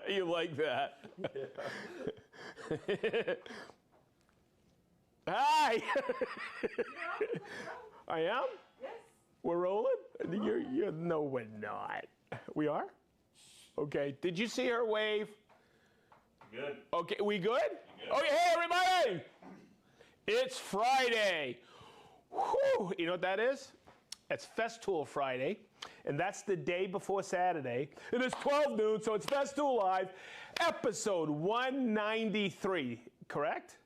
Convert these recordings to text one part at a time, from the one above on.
You like that? Yeah. Hi. Yeah. I am? Yes. We're rolling? You're, no, we're not. We are? Okay. Did you see her wave? Good. Okay, we good? Good. Okay, hey everybody! It's Friday. Whew. You know what that is? It's Festool Friday, and that's the day before Saturday. It is 12 noon, so it's Festool Live, episode 193, correct?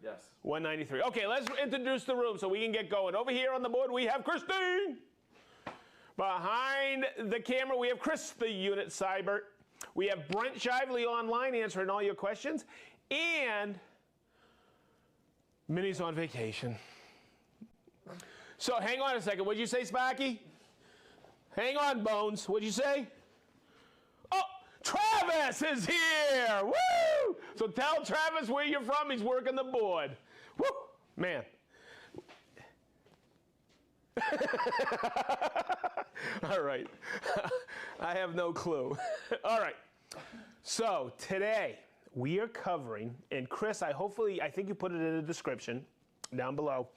Yes. 193. Okay, let's introduce the room so we can get going. Over here on the board, we have Christine. Behind the camera, we have Chris, the unit Cybert. We have Brent Shively online answering all your questions. And Minnie's on vacation. So hang on a second. What'd you say, Sparky? Hang on, Bones. What'd you say? Oh, Travis is here! Woo! So tell Travis where you're from. He's working the board. Woo! Man. All right. I have no clue. All right. So today we are covering, and Chris, I think you put it in the description down below.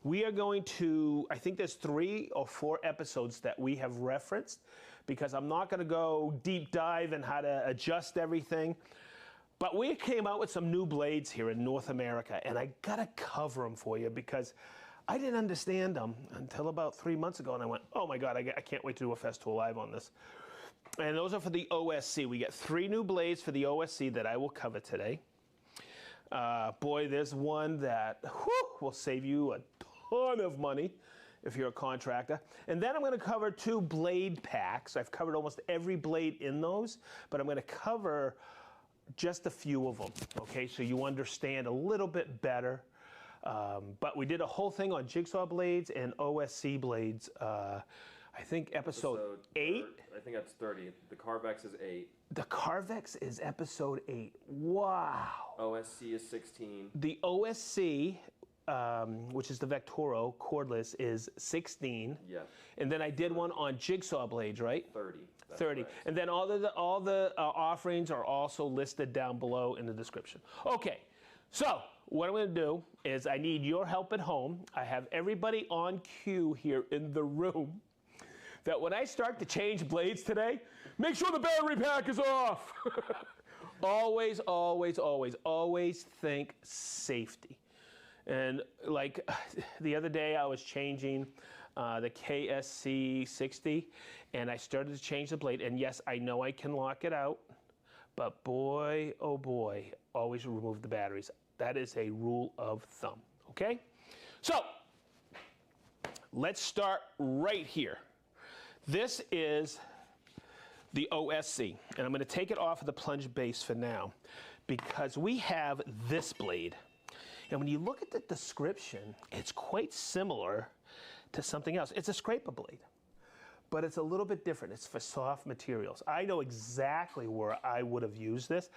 We are going to, I think there's 3 or 4 episodes that we have referenced, because I'm not going to go deep dive in how to adjust everything. But we came out with some new blades here in North America, and I got to cover them for you because I didn't understand them until about 3 months ago, and I went, oh my God, I can't wait to do a Festool Live on this. And those are for the OSC. We get 3 new blades for the OSC that I will cover today. Boy, there's one that will save you a ton of money if you're a contractor. And then I'm going to cover 2 blade packs. I've covered almost every blade in those, but I'm going to cover just a few of them, okay, so you understand a little bit better. But we did a whole thing on jigsaw blades and OSC blades. I think episode 8. I think that's 30. The Carvex is 8. The Carvex is episode 8. Wow. OSC is 16. The OSC, which is the Vectoro cordless, is 16. Yeah. And then I did one on jigsaw blades, right? 30. That's 30. correct. And then all the offerings are also listed down below in the description. Okay. So what I'm going to do is I need your help at home. I have everybody on cue here in the room that when I start to change blades today, make sure the battery pack is off. Always, always, always, always think safety. And like the other day I was changing the KSC 60 and I started to change the blade, and yes, I know I can lock it out, but boy, oh boy, always remove the batteries. That is a rule of thumb, okay? So, let's start right here. This is the OSC, and I'm gonna take it off of the plunge base for now because we have this blade. And when you look at the description, it's quite similar to something else. It's a scraper blade, but it's a little bit different. It's for soft materials. I know exactly where I would have used this.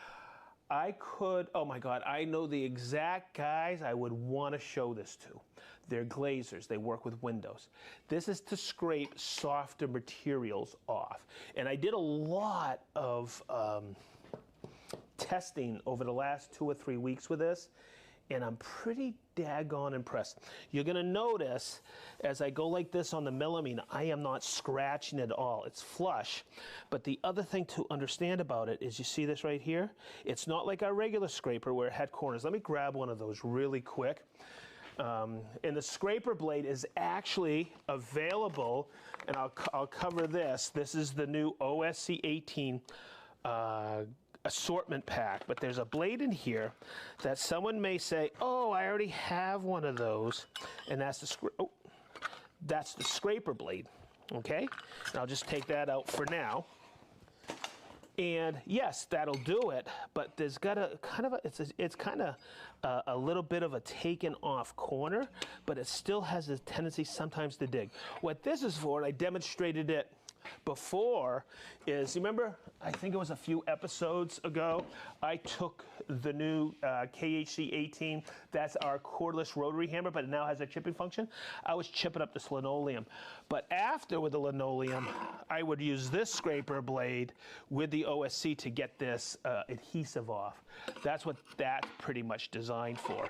Oh my God, I know the exact guys I would want to show this to. They're glazers, they work with windows. This is to scrape softer materials off. And I did a lot of testing over the last 2 or 3 weeks with this, and I'm pretty daggone impressed. You're gonna notice as I go like this on the millimeter, I am not scratching at all. It's flush. But the other thing to understand about it is, you see this right here? It's not like our regular scraper where it had corners. Let me grab one of those really quick. And the scraper blade is actually available, and I'll cover this. This is the new OSC 18 assortment pack, but there's a blade in here that someone may say, oh, I already have one of those, and that's the scraper blade, okay? And I'll just take that out for now. And yes, that'll do it, but there's got a kind of it's kind of a little bit of a taken off corner, but it still has a tendency sometimes to dig. What this is for, and I demonstrated it before is, you remember, I think it was a few episodes ago, I took the new KHC 18, that's our cordless rotary hammer, but it now has a chipping function. I was chipping up this linoleum. But after with the linoleum, I would use this scraper blade with the OSC to get this adhesive off. That's what that's pretty much designed for.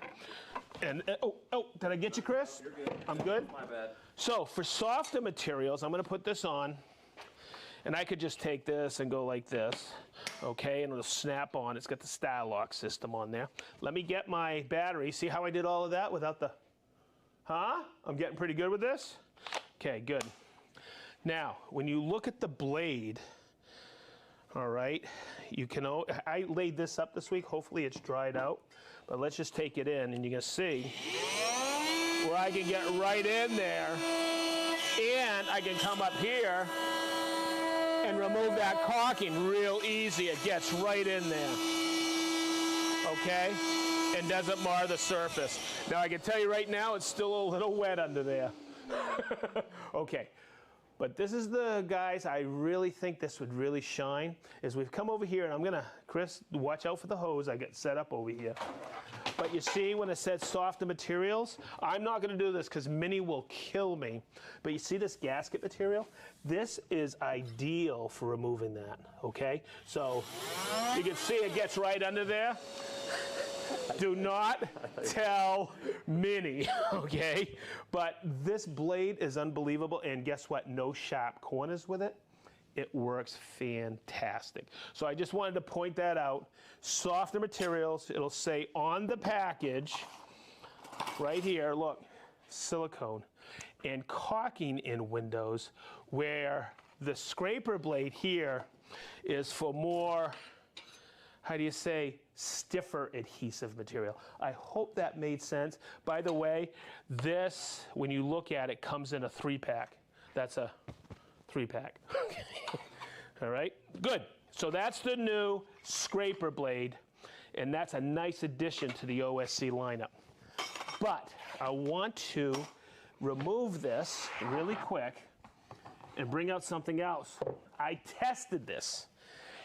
And, did I get you, Chris? You're good. I'm good? My bad. So for softer materials, I'm going to put this on, and I could just take this and go like this, okay, and it'll snap on. It's got the style lock system on there. Let me get my battery. See how I did all of that without the, I'm getting pretty good with this? Okay, good. Now, when you look at the blade, all right, you can, I laid this up this week. Hopefully it's dried out, but let's just take it in, and you're going to see where I can get right in there, and I can come up here and remove that caulking real easy. It gets right in there, okay, and doesn't mar the surface. Now I can tell you right now, it's still a little wet under there. Okay, but this is the, guys, I really think this would really shine, is we've come over here, and I'm gonna, Chris, watch out for the hose. I get set up over here. But you see when it said softer materials, I'm not going to do this because Minnie will kill me. But you see this gasket material? This is ideal for removing that, okay? So you can see it gets right under there. Do not tell Minnie, okay? But this blade is unbelievable, and guess what? No sharp corners with it. It works fantastic. So I just wanted to point that out. Softer materials, it'll say on the package, right here, look, silicone. And caulking in windows, where the scraper blade here is for more, how do you say, stiffer adhesive material. I hope that made sense. By the way, this, when you look at it, comes in a 3-pack. That's a 3-pack. All right, good. So that's the new scraper blade, and that's a nice addition to the OSC lineup. But I want to remove this really quick and bring out something else. I tested this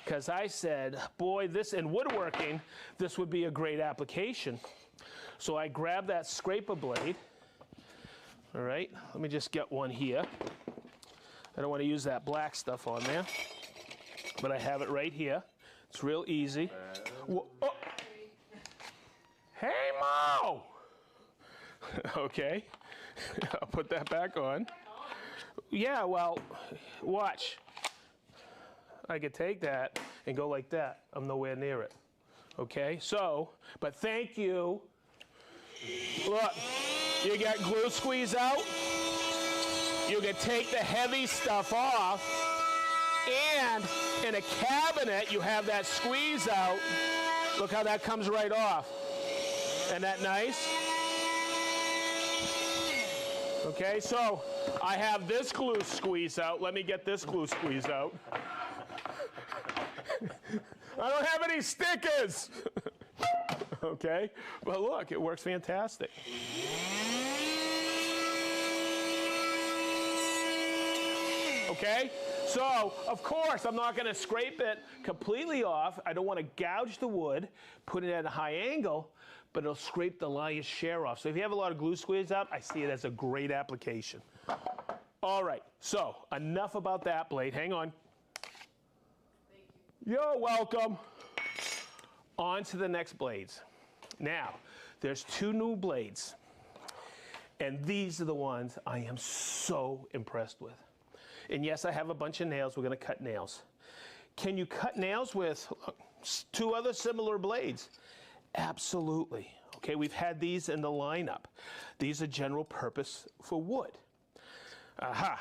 because I said, boy, this in woodworking, this would be a great application. So I grabbed that scraper blade. All right, let me just get one here. I don't want to use that black stuff on there, but I have it right here. It's real easy. Whoa, oh. Hey, Mo! Okay, I'll put that back on. Yeah, well, watch. I could take that and go like that. I'm nowhere near it. Okay, so, but thank you. Look, you got glue squeeze out. You can take the heavy stuff off, and in a cabinet, you have that squeeze out. Look how that comes right off. Isn't that nice? Okay, so I have this glue squeeze out. Let me get this glue squeeze out. I don't have any stickers. Okay, but look, it works fantastic. Okay, so of course I'm not going to scrape it completely off. I don't want to gouge the wood, put it at a high angle, but it'll scrape the lion's share off. So if you have a lot of glue squeeze out, I see it as a great application. All right, so enough about that blade. Hang on. Thank you. You're welcome. On to the next blades. Now, there's 2 new blades, and these are the ones I am so impressed with. And yes, I have a bunch of nails. We're going to cut nails. Can you cut nails with 2 other similar blades? Absolutely. Okay, we've had these in the lineup. These are general purpose for wood. Aha.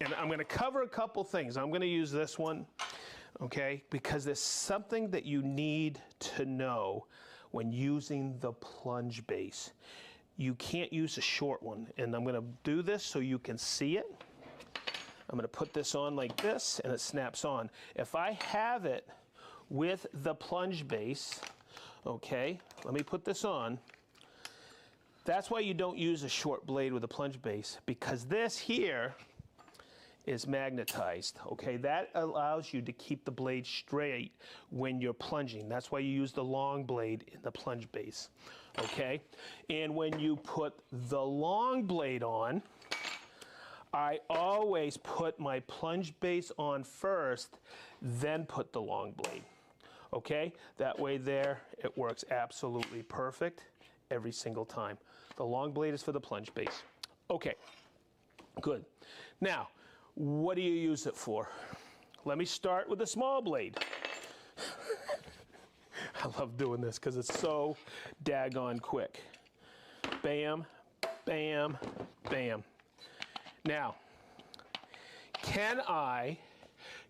And I'm going to cover a couple things. I'm going to use this one, okay, because there's something that you need to know when using the plunge base. You can't use a short one. And I'm going to do this so you can see it. I'm going to put this on like this, and it snaps on. If I have it with the plunge base, okay, let me put this on. That's why you don't use a short blade with a plunge base, because this here is magnetized, okay? That allows you to keep the blade straight when you're plunging. That's why you use the long blade in the plunge base, okay? And when you put the long blade on, I always put my plunge base on first, then put the long blade, okay? That way there, it works absolutely perfect every single time. The long blade is for the plunge base. Okay, good. Now, what do you use it for? Let me start with the small blade. I love doing this because it's so daggone quick. Bam, bam, bam. Now, can I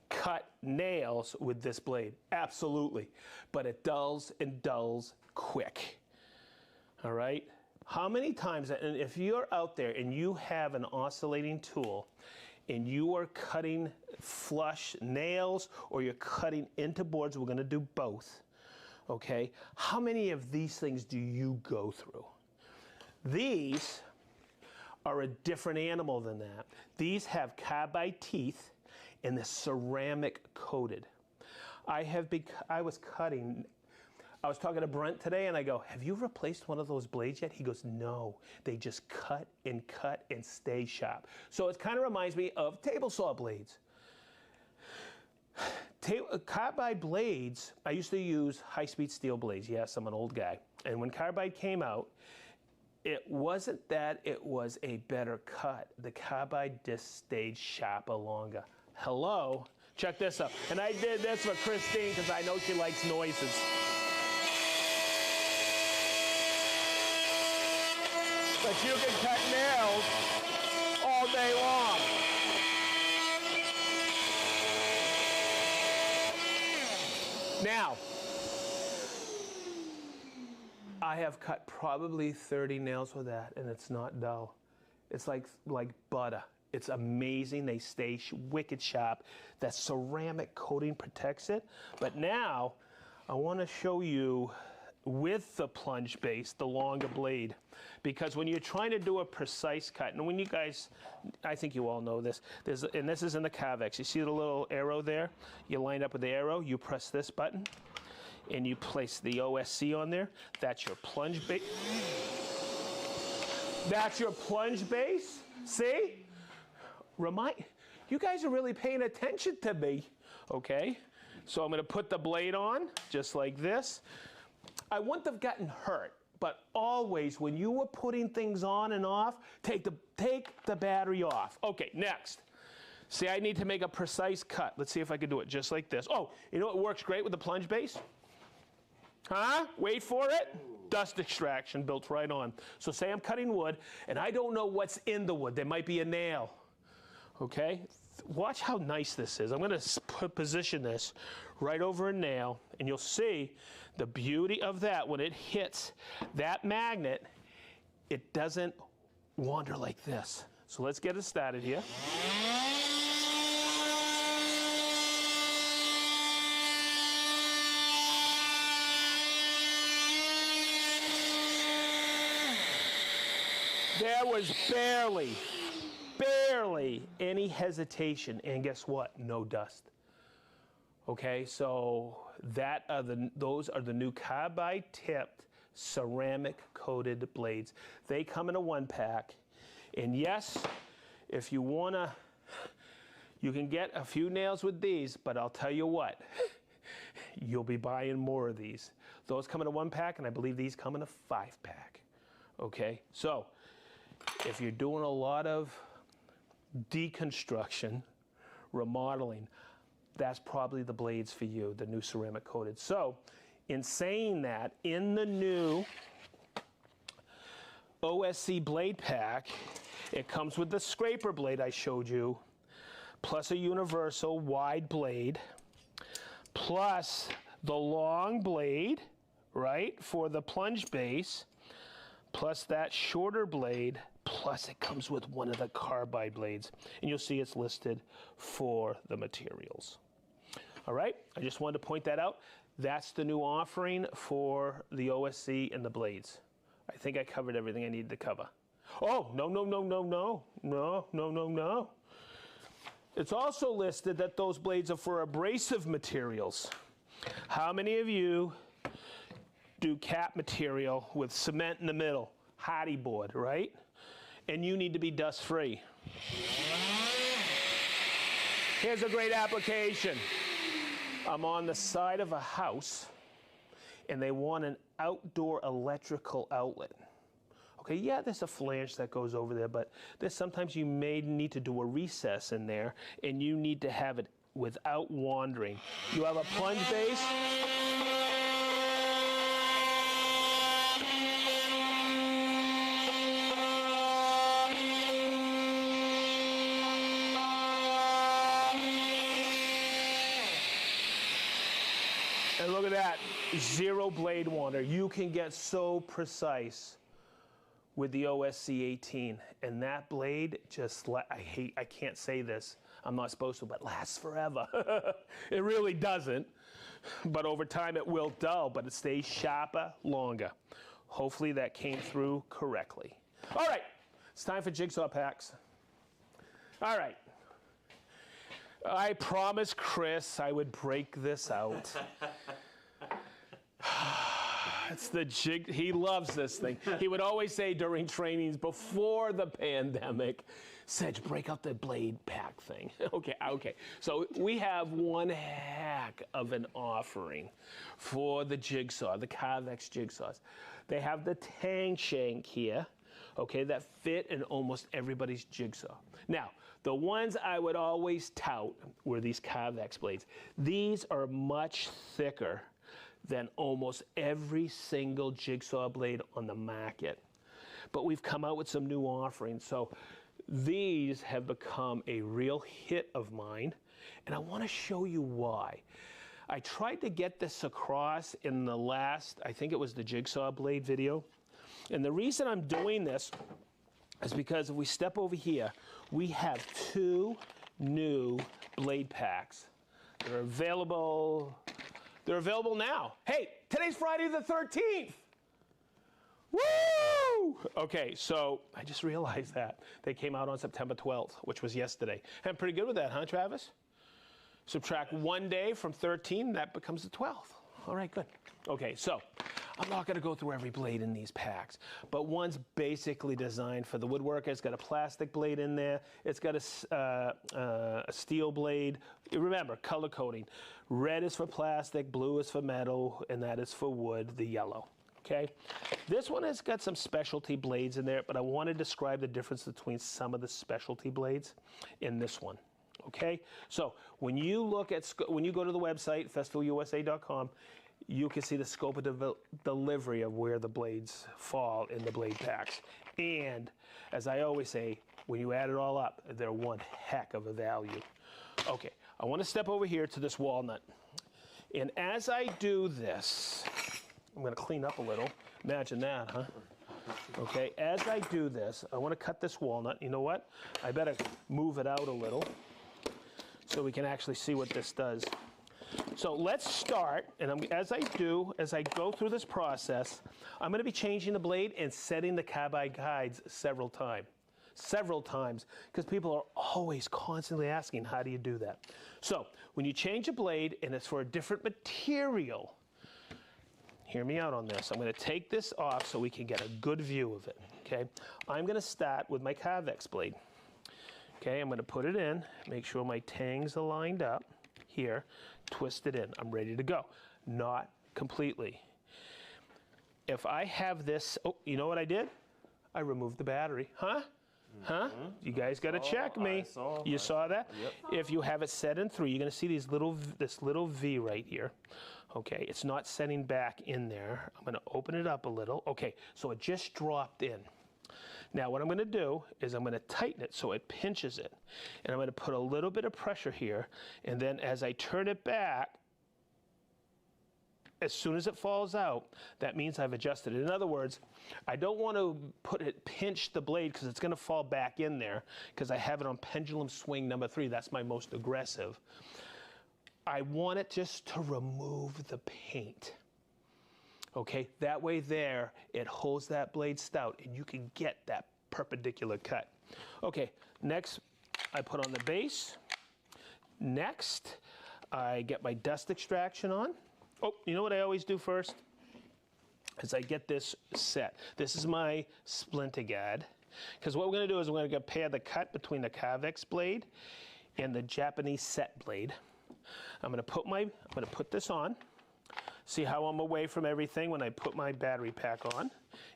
cut nails with this blade? Absolutely, but it dulls and dulls quick. All right? How many times, and if you're out there and you have an oscillating tool and you are cutting flush nails or you're cutting into boards, we're going to do both, okay? How many of these things do you go through? These are a different animal than that. These have carbide teeth and they're ceramic coated. I was talking to Brent today and I go, have you replaced one of those blades yet? He goes, no, they just cut and stay sharp. So it kind of reminds me of table saw blades. Carbide blades, I used to use high-speed steel blades. Yes, I'm an old guy. And when carbide came out, it wasn't that it was a better cut. The carbide just stayed sharper longer. Hello? Check this out. And I did this for Christine because I know she likes noises. But you can cut nails all day long. Now, I have cut probably 30 nails with that, and it's not dull. It's like butter. It's amazing. They stay wicked sharp. That ceramic coating protects it. But now, I want to show you with the plunge base, the longer blade. Because when you're trying to do a precise cut, and when you guys, I think you all know this, and this is in the Carvex. You see the little arrow there? You line up with the arrow, you press this button, and you place the OSC on there. That's your plunge base. That's your plunge base. See? You guys are really paying attention to me, okay? So I'm going to put the blade on, just like this. I wouldn't have gotten hurt, but always when you were putting things on and off, take the battery off. Okay, next. See, I need to make a precise cut. Let's see if I can do it just like this. Oh, you know what works great with the plunge base? Huh? Wait for it. Dust extraction built right on. So say I'm cutting wood, and I don't know what's in the wood. There might be a nail. Okay? Watch how nice this is. I'm going to position this right over a nail, and you'll see the beauty of that. When it hits that magnet, it doesn't wander like this. So let's get it started here. There was barely any hesitation, and guess what? No dust. Okay, so those are the new carbide-tipped ceramic-coated blades. They come in a one-pack, and yes, if you wanna, you can get a few nails with these, but I'll tell you what, you'll be buying more of these. Those come in a one-pack, and I believe these come in a five-pack. Okay, so if you're doing a lot of deconstruction, remodeling, that's probably the blades for you, the new ceramic coated. So, in saying that, in the new OSC blade pack, it comes with the scraper blade I showed you, plus a universal wide blade, plus the long blade, right, for the plunge base, plus that shorter blade, plus it comes with one of the carbide blades. And you'll see it's listed for the materials. All right, I just wanted to point that out. That's the new offering for the OSC and the blades. I think I covered everything I needed to cover. Oh, no. It's also listed that those blades are for abrasive materials. How many of you do cap material with cement in the middle? Hardy board, right? And you need to be dust free. Here's a great application. I'm on the side of a house and they want an outdoor electrical outlet. Okay, yeah, there's a flange that goes over there, but there's sometimes you may need to do a recess in there and you need to have it without wandering. You have a plunge base. And look at that, 0 blade wander. You can get so precise with the OSC 18, and that blade just, I can't say this, I'm not supposed to, but lasts forever. It really doesn't, but over time it will dull, but it stays sharper longer. Hopefully that came through correctly. All right, it's time for jigsaw packs. All right. I promised Chris I would break this out. It's the jig. He loves this thing. He would always say during trainings before the pandemic, Sedge, break out the blade pack thing. Okay. So we have one heck of an offering for the jigsaw, the Carvex jigsaws. They have the tang shank here, okay, that fit in almost everybody's jigsaw. Now, the ones I would always tout were these Carvex blades. These are much thicker than almost every single jigsaw blade on the market. But we've come out with some new offerings. So these have become a real hit of mine, and I want to show you why. I tried to get this across in the last, I think it was the jigsaw blade video. And the reason I'm doing this is because if we step over here, we have 2 new blade packs. They're available now. Hey, today's Friday the 13th. Woo! Okay, so I just realized that. They came out on September 12th, which was yesterday. And I'm pretty good with that, huh, Travis? Subtract 1 day from 13, that becomes the 12th. All right, good. Okay, so I'm not going to go through every blade in these packs, but one's basically designed for the woodworker. It's got a plastic blade in there. It's got a steel blade. Remember, color coding. Red is for plastic, blue is for metal, and that is for wood, the yellow. Okay? This one has got some specialty blades in there, but I want to describe the difference between some of the specialty blades in this one. Okay? So when you look at, when you go to the website, festoolusa.com, you can see the scope of delivery of where the blades fall in the blade packs. And as I always say, when you add it all up, they're one heck of a value. Okay, I want to step over here to this walnut. And as I do this, I'm going to clean up a little. Imagine that, huh? Okay, as I do this, I want to cut this walnut. You know what? I better move it out a little so we can actually see what this does. So let's start, and as I go through this process, I'm going to be changing the blade and setting the carbide guides several times, because people are always constantly asking, how do you do that? So when you change a blade and it's for a different material, hear me out on this. I'm going to take this off so we can get a good view of it, okay? I'm going to start with my Carvex blade. Okay, I'm going to put it in, make sure my tangs are lined up here, twist it in. I'm ready to go. Not completely. If I have this, oh, you know what I did? I removed the battery. Huh? Huh? You guys got to check me. You saw that? Yep. If you have it set in 3, you're going to see this little V right here. Okay, it's not setting back in there. I'm going to open it up a little. Okay, so it just dropped in. Now what I'm going to do is I'm going to tighten it so it pinches it. And I'm going to put a little bit of pressure here. And then as I turn it back, as soon as it falls out, that means I've adjusted it. In other words, I don't want to pinch the blade because it's going to fall back in there because I have it on pendulum swing number 3. That's my most aggressive. I want it just to remove the paint. Okay, that way there, it holds that blade stout and you can get that perpendicular cut. Okay, next I put on the base Next, I get my dust extraction on. Oh, you know what I always do first? Is I get this set. This is my splinter guard. Because what we're going to do is we're going to compare the cut between the Carvex blade and the Japanese set blade. I'm going to put this on. See how I'm away from everything when I put my battery pack on,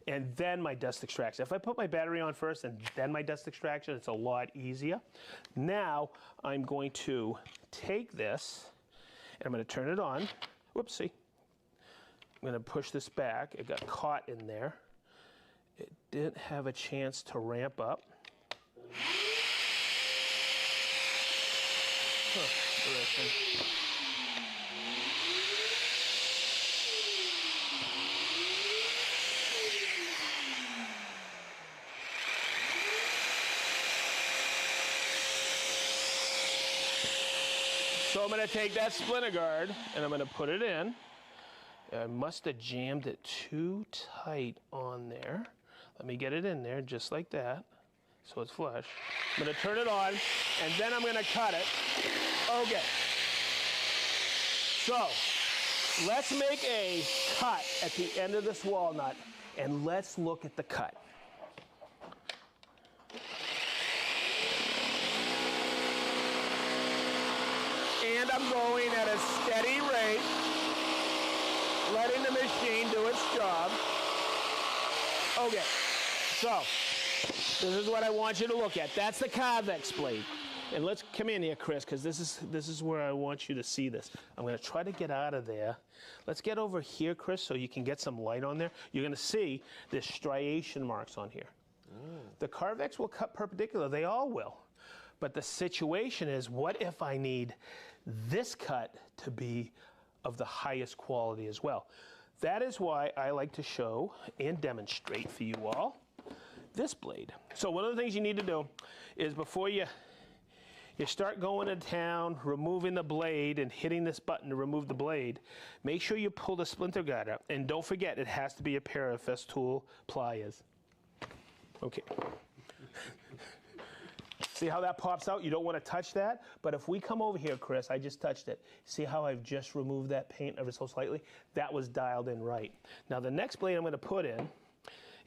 and then my dust extraction. If I put my battery on first and then my dust extraction, it's a lot easier. Now I'm going to take this and I'm going to turn it on. Whoopsie. I'm going to push this back. It got caught in there. It didn't have a chance to ramp up. Interesting. So I'm going to take that splinter guard and I'm going to put it in. I must have jammed it too tight on there. Let me get it in there just like that so it's flush. I'm going to turn it on and then I'm going to cut it. Okay. So let's make a cut at the end of this walnut and let's look at the cut. And I'm going at a steady rate, letting the machine do its job. Okay, so this is what I want you to look at. That's the Carvex blade. And let's come in here, Chris, because this is where I want you to see this. I'm going to try to get out of there. Let's get over here, Chris, so you can get some light on there. You're going to see there's striation marks on here. The Carvex will cut perpendicular. They all will. But the situation is, what if I need this cut to be of the highest quality as well? That is why I like to show and demonstrate for you all this blade. So one of the things you need to do is before you start going to town, removing the blade and hitting this button to remove the blade, make sure you pull the splinter guard up. And don't forget, it has to be a pair of Festool pliers. Okay. See how that pops out? You don't want to touch that. But if we come over here, Chris, I just touched it. See how I've just removed that paint ever so slightly? That was dialed in right. Now the next blade I'm going to put in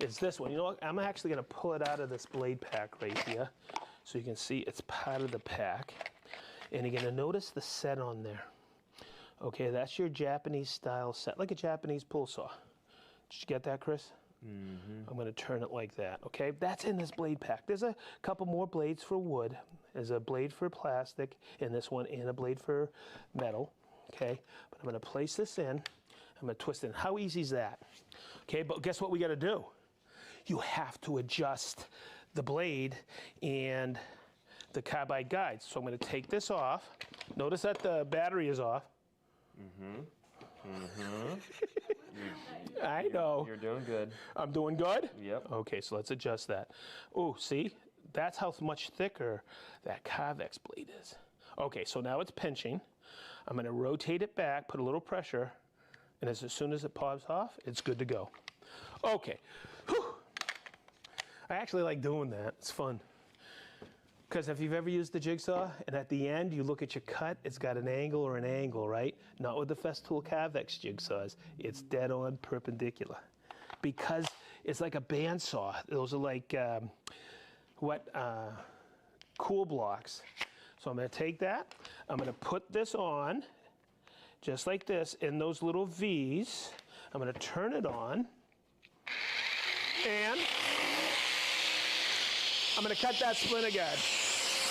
is this one. You know what? I'm actually going to pull it out of this blade pack right here so you can see it's part of the pack. And you're going to notice the set on there. Okay, that's your Japanese style set, like a Japanese pull saw. Did you get that, Chris? Mm-hmm. I'm going to turn it like that, okay? That's in this blade pack. There's a couple more blades for wood. There's a blade for plastic in this one and a blade for metal, okay? But I'm going to place this in. I'm going to twist it in. How easy is that? Okay, but guess what we got to do? You have to adjust the blade and the carbide guides. So I'm going to take this off. Notice that the battery is off. Mm-hmm. Mm-hmm. I know. You're doing good. I'm doing good? Yep. Okay, so let's adjust that. Oh, see? That's how much thicker that Carvex blade is. Okay, so now it's pinching. I'm going to rotate it back, put a little pressure, and as soon as it pops off, it's good to go. Okay. Whew. I actually like doing that. It's fun. Because if you've ever used the jigsaw, and at the end you look at your cut, it's got an angle or an angle, right? Not with the Festool Carvex jigsaws. It's dead on perpendicular. Because it's like a bandsaw. Those are like, cool blocks. So I'm going to take that. I'm going to put this on, just like this, in those little V's. I'm going to turn it on. And I'm going to cut that splinter guard.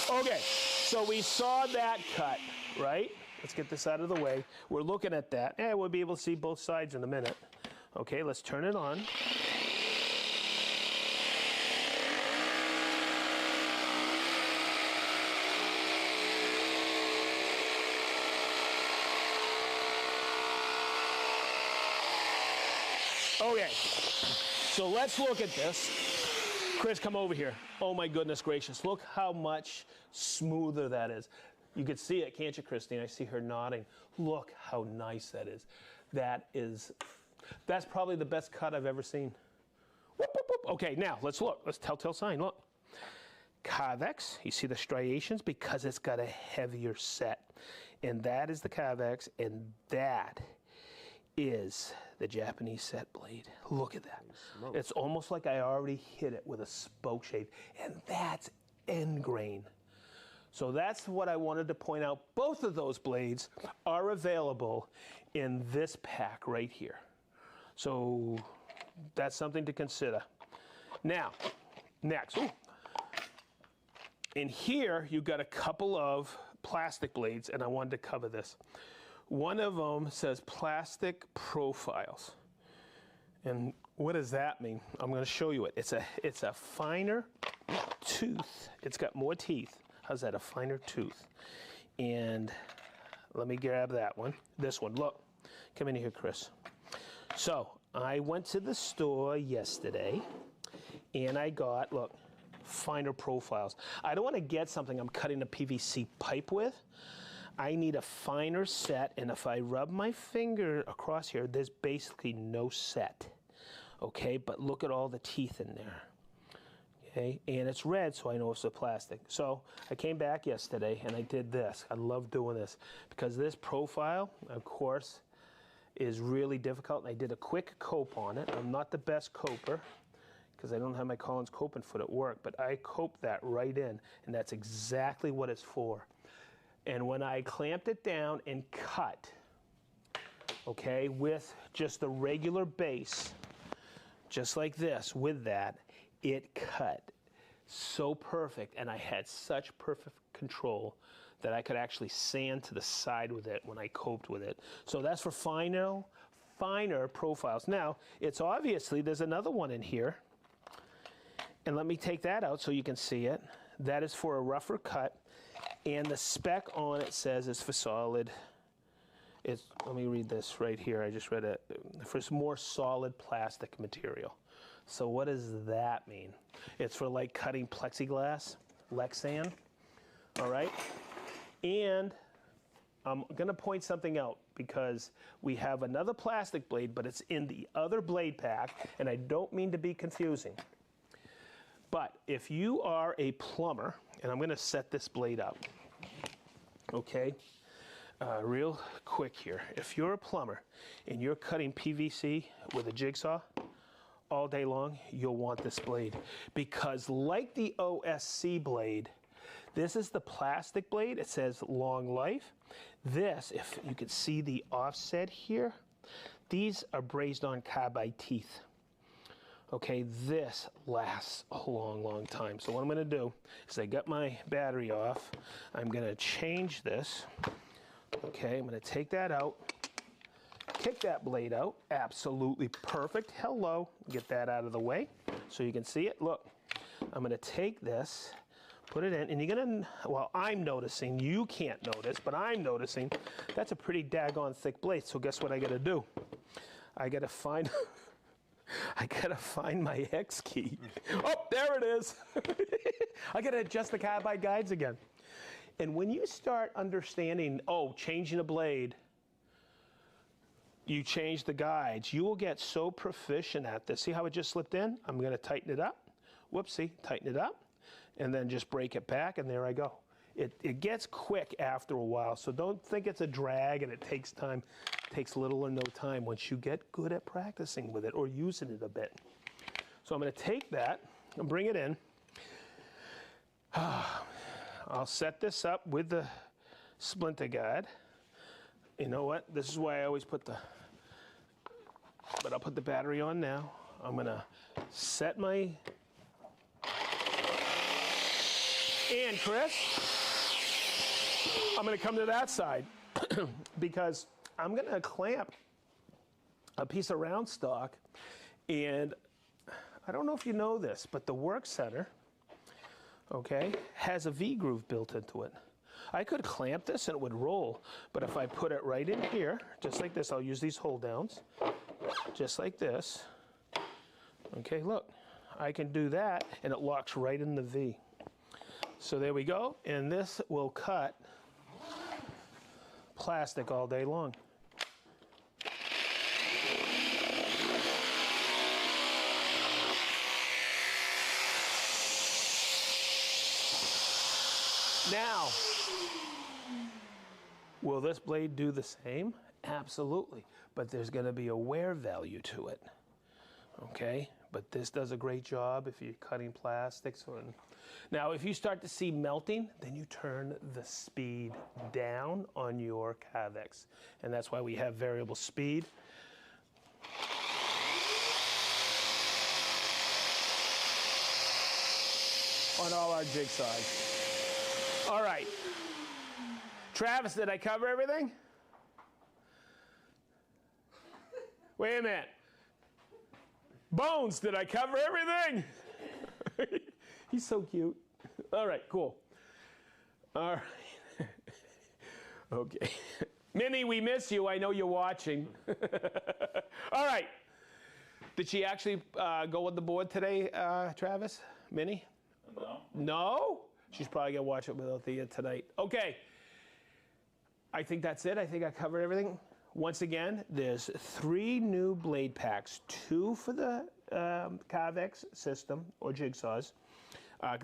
Okay, so we saw that cut, right? Let's get this out of the way. We're looking at that. We'll be able to see both sides in a minute. Okay, let's turn it on. Okay, so let's look at this. Chris, come over here. Oh my goodness gracious. Look how much smoother that is. You could see it, can't you, Christine? I see her nodding. Look how nice that is. That's probably the best cut I've ever seen. Whoop, whoop, whoop. Okay, now let's look. Let's telltale sign, look. Carvex. You see the striations because it's got a heavier set. And that is the Carvex, and that is the Japanese set blade. Look at that. It's almost like I already hit it with a spoke shave, and that's end grain. So that's what I wanted to point out. Both of those blades are available in this pack right here. So that's something to consider. Now, next. Ooh. In here, you've got a couple of plastic blades, and I wanted to cover this. One of them says plastic profiles. And what does that mean? I'm going to show you it. It's a finer tooth. It's got more teeth. How's that, a finer tooth? And let me grab that one. This one, look. Come in here, Chris. So I went to the store yesterday, and I got, look, finer profiles. I don't want to get something I'm cutting a PVC pipe with. I need a finer set, and if I rub my finger across here, there's basically no set. Okay, but look at all the teeth in there. Okay, and it's red, so I know it's a plastic. So I came back yesterday and I did this. I love doing this because this profile, of course, is really difficult, and I did a quick cope on it. I'm not the best coper because I don't have my Collins coping foot at work, but I coped that right in, and that's exactly what it's for. And when I clamped it down and cut, okay, with just the regular base, just like this, with that, it cut so perfect, and I had such perfect control that I could actually sand to the side with it when I coped with it. So that's for finer profiles. Now, it's obviously, there's another one in here, and let me take that out so you can see it. That is for a rougher cut, and the spec on it says it's for solid. Let me read this right here. I just read it. For more solid plastic material. So what does that mean? It's for like cutting plexiglass, Lexan, all right? And I'm gonna point something out because we have another plastic blade, but it's in the other blade pack, and I don't mean to be confusing. But if you are a plumber, and I'm gonna set this blade up, okay? Real quick here. If you're a plumber and you're cutting PVC with a jigsaw all day long, you'll want this blade because like the OSC blade, this is the plastic blade. It says long life. This, if you can see the offset here, these are brazed on carbide teeth. Okay, this lasts a long, long time. So what I'm gonna do is I got my battery off. I'm gonna change this. Okay, I'm gonna take that out, kick that blade out, absolutely perfect. Hello, get that out of the way so you can see it. Look, I'm gonna take this, put it in, and you're gonna, well, I'm noticing, you can't notice, but I'm noticing, that's a pretty daggone thick blade, so guess what I gotta do? I gotta find, I gotta find my X key. Oh, there it is. I gotta adjust the carbide guides again. And when you start understanding, oh, changing a blade, you change the guides, you will get so proficient at this. See how it just slipped in? I'm gonna tighten it up. Whoopsie, tighten it up, and then just break it back, and there I go. It gets quick after a while, so don't think it's a drag and it takes time. It takes little or no time once you get good at practicing with it or using it a bit. So I'm gonna take that and bring it in. I'll set this up with the splinter guide. You know what? This is why I always put the, but I'll put the battery on now. I'm gonna set my, and Chris, I'm gonna come to that side because I'm gonna clamp a piece of round stock, and I don't know if you know this, but the work center, okay, has a V-groove built into it. I could clamp this and it would roll, but if I put it right in here, just like this, I'll use these hold downs, just like this. Okay, look, I can do that and it locks right in the V. So there we go, and this will cut plastic all day long. Now, will this blade do the same? Absolutely, but there's going to be a wear value to it. Okay, but this does a great job if you're cutting plastics. Now, if you start to see melting, then you turn the speed down on your Carvex, and that's why we have variable speed. On all our jigsaws. All right. Travis, did I cover everything? Wait a minute. Bones, did I cover everything? He's so cute. All right, cool. All right. Okay. Minnie, we miss you. I know you're watching. All right. Did she actually go on the board today, Travis? Minnie? No. No? She's probably going to watch it with Althea tonight. Okay. I think that's it. I think I covered everything. Once again, there's 3 new blade packs, 2 for the Carvex system or jigsaws.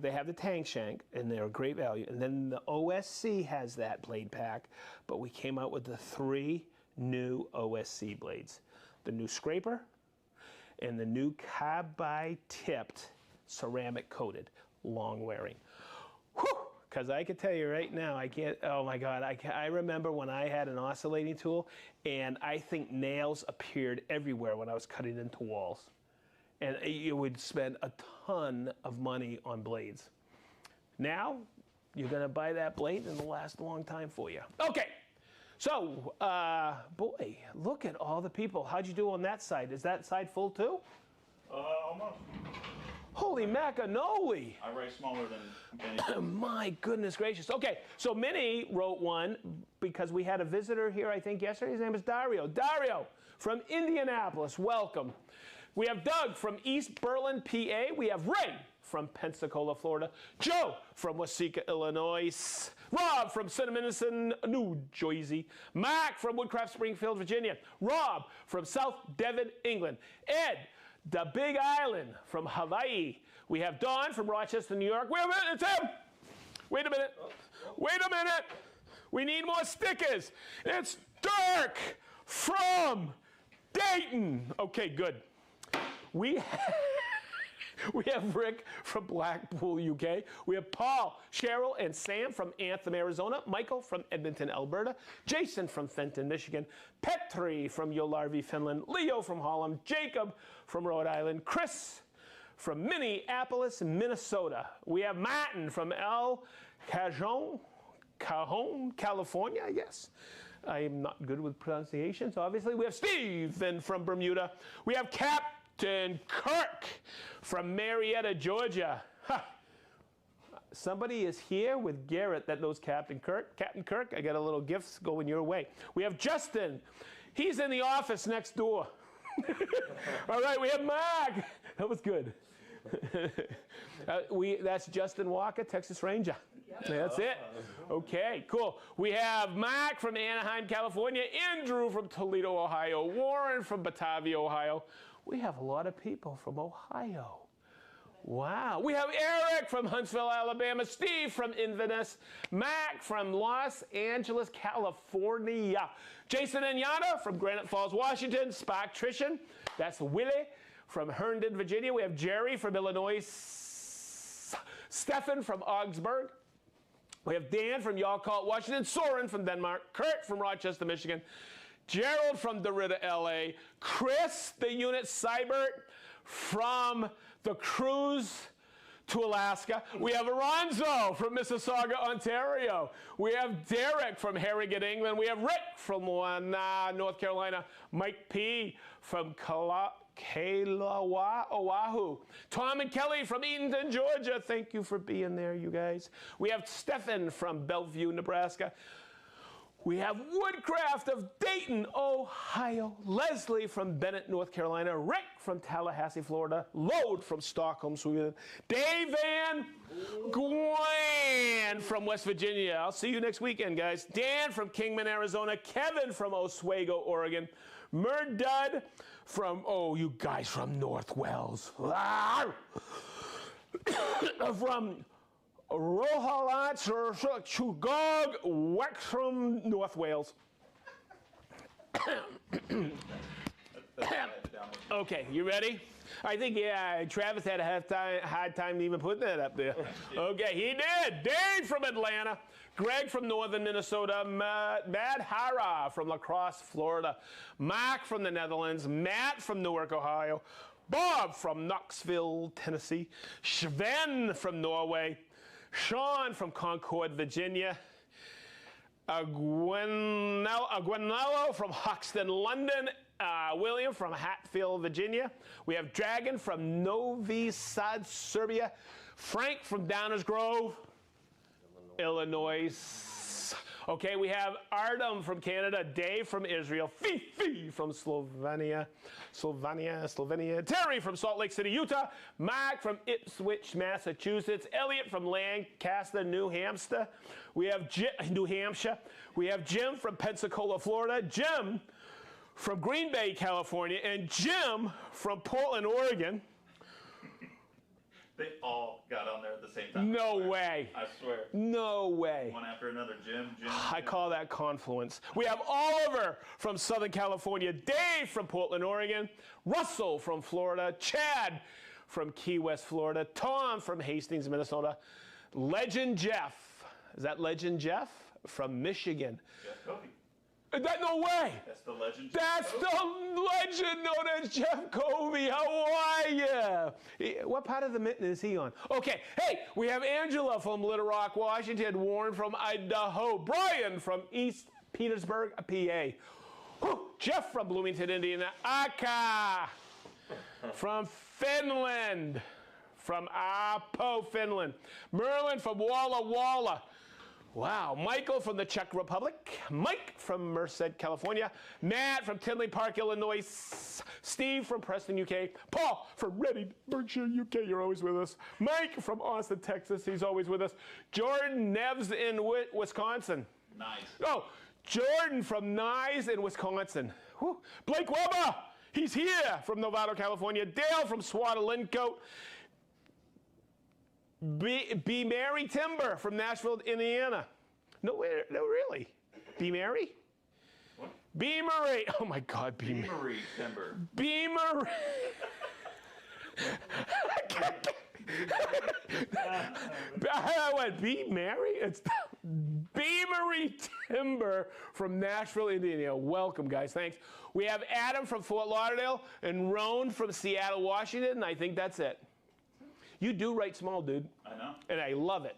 They have the tank shank, and they're a great value. And then the OSC has that blade pack, but we came out with the 3 new OSC blades. The new scraper and the new carbide-tipped ceramic coated, long wearing. Whew! Because I can tell you right now, I can't, oh my God, I remember when I had an oscillating tool, and I think nails appeared everywhere when I was cutting into walls. And you would spend a ton of money on blades. Now, you're gonna buy that blade and it'll last a long time for you. Okay, so, boy, look at all the people. How'd you do on that side? Is that side full too? Almost. Holy macanoli! I write smaller than Benny. My goodness gracious. Okay, so Minnie wrote one because we had a visitor here, I think, yesterday. His name is Dario. Dario from Indianapolis, welcome. We have Doug from East Berlin, PA. We have Ray from Pensacola, Florida. Joe from Waseca, Illinois. Rob from Cinnaminson, New Jersey. Mac from Woodcraft, Springfield, Virginia. Rob from South Devon, England. Ed, the Big Island from Hawaii. We have Don from Rochester, New York. Wait a minute, it's him. Wait a minute. Wait a minute. We need more stickers. It's Dirk from Dayton. Okay, good. We have Rick from Blackpool, UK. We have Paul, Cheryl, and Sam from Anthem, Arizona. Michael from Edmonton, Alberta. Jason from Fenton, Michigan. Petri from Jolarvi, Finland. Leo from Holland. Jacob from Rhode Island. Chris from Minneapolis, Minnesota. We have Martin from El Cajon, California, I guess. I am not good with pronunciations, obviously. We have Stephen from Bermuda. We have Captain Kirk from Marietta, Georgia. Ha. Somebody is here with Garrett that knows Captain Kirk. Captain Kirk, I got a little gift going your way. We have Justin. He's in the office next door. All right, we have Mark. That was good. That's Justin Walker, Texas Ranger. That's it. Okay, cool. We have Mark from Anaheim, California. Andrew from Toledo, Ohio. Warren from Batavia, Ohio. We have a lot of people from Ohio. Wow. We have Eric from Huntsville, Alabama. Steve from Inverness. Mac from Los Angeles, California. Jason and Yana from Granite Falls, Washington. Spark Trishan. That's Willie from Herndon, Virginia. We have Jerry from Illinois. Stefan from Augsburg. We have Dan from Yakult, Washington. Soren from Denmark. Kurt from Rochester, Michigan. Gerald from DeRidder, LA. Chris, the unit Cybert from the cruise to Alaska. We have Aronzo from Mississauga, Ontario. We have Derek from Harrogate, England. We have Rick from North Carolina. Mike P. from Kalawa, Oahu. Tom and Kelly from Eatonton, Georgia. Thank you for being there, you guys. We have Stefan from Bellevue, Nebraska. We have Woodcraft of Dayton, Ohio. Leslie from Bennett, North Carolina. Rick from Tallahassee, Florida. Lode from Stockholm, Sweden. Dave Van Gwen from West Virginia. I'll see you next weekend, guys. Dan from Kingman, Arizona. Kevin from Oswego, Oregon. Murdud from, oh, you guys from North Wells. From Rohalats or Chugog, Wexham, North Wales. Okay, you ready? I think, yeah, Travis had a hard time even putting that up there. Okay, he did. Dave from Atlanta. Greg from northern Minnesota. Mad Hara from La Crosse, Florida. Mark from the Netherlands. Matt from Newark, Ohio. Bob from Knoxville, Tennessee. Sven from Norway. Sean from Concord, Virginia. Aguinaldo from Hoxton, London. William from Hatfield, Virginia. We have Dragon from Novi Sad, Serbia. Frank from Downers Grove, Illinois. Okay, we have Artem from Canada. Dave from Israel. Fifi from Slovenia. Terry from Salt Lake City, Utah. Mark from Ipswich, Massachusetts. Elliot from Lancaster, New Hampshire. We have New Hampshire. We have Jim from Pensacola, Florida. Jim from Green Bay, California, and Jim from Portland, Oregon. They all got on there at the same time. No way. I swear. No way. One after another. Jim. I call that confluence. We have Oliver from Southern California, Dave from Portland, Oregon, Russell from Florida, Chad from Key West, Florida, Tom from Hastings, Minnesota, Legend Jeff. Is that Legend Jeff? From Michigan. Jeff Covey. That no way. That's the legend. That's the legend known as Jeff Covey. How are you? What part of the mitten is he on? Okay, hey, we have Angela from Little Rock, Washington, Warren from Idaho, Brian from East Petersburg, PA, Jeff from Bloomington, Indiana, Aka from Finland, from Apo, Finland, Merlin from Walla Walla. Wow, Michael from the Czech Republic, Mike from Merced, California, Matt from Tinley Park, Illinois, Steve from Preston, UK, Paul from Reading, Berkshire, UK, you're always with us, Mike from Austin, Texas, he's always with us, Jordan Neves in Wisconsin. Nice. Oh, Jordan from Nye in Wisconsin. Whew. Blake Weber, he's here from Novato, California, Dale from Swatolincote, Be Mary Timber from Nashville, Indiana. No, really. Be Mary? What? Be Marie. Oh my God, Be Marie Timber. Be Marie. I went, Be Mary? It's Be Marie Timber from Nashville, Indiana. Welcome, guys. Thanks. We have Adam from Fort Lauderdale and Roan from Seattle, Washington, and I think that's it. You do write small, dude. I know. And I love it.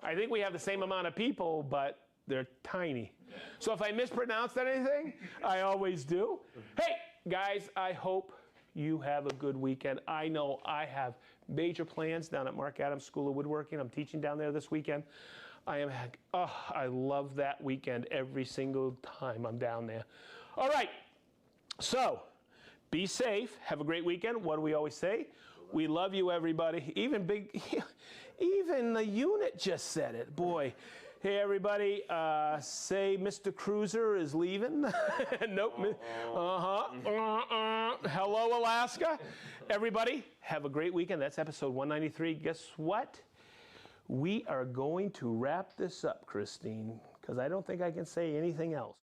I think we have the same amount of people, but they're tiny. Yeah. So if I mispronounced anything, I always do. Hey, guys, I hope you have a good weekend. I know I have major plans down at Mark Adams School of Woodworking. I'm teaching down there this weekend. I love that weekend every single time I'm down there. All right, so be safe. Have a great weekend. What do we always say? We love you, everybody. Even the unit just said it. Boy. Hey, everybody. Say Mr. Cruiser is leaving. Nope. Hello, Alaska. Everybody, have a great weekend. That's episode 193. Guess what? We are going to wrap this up, Christine, because I don't think I can say anything else.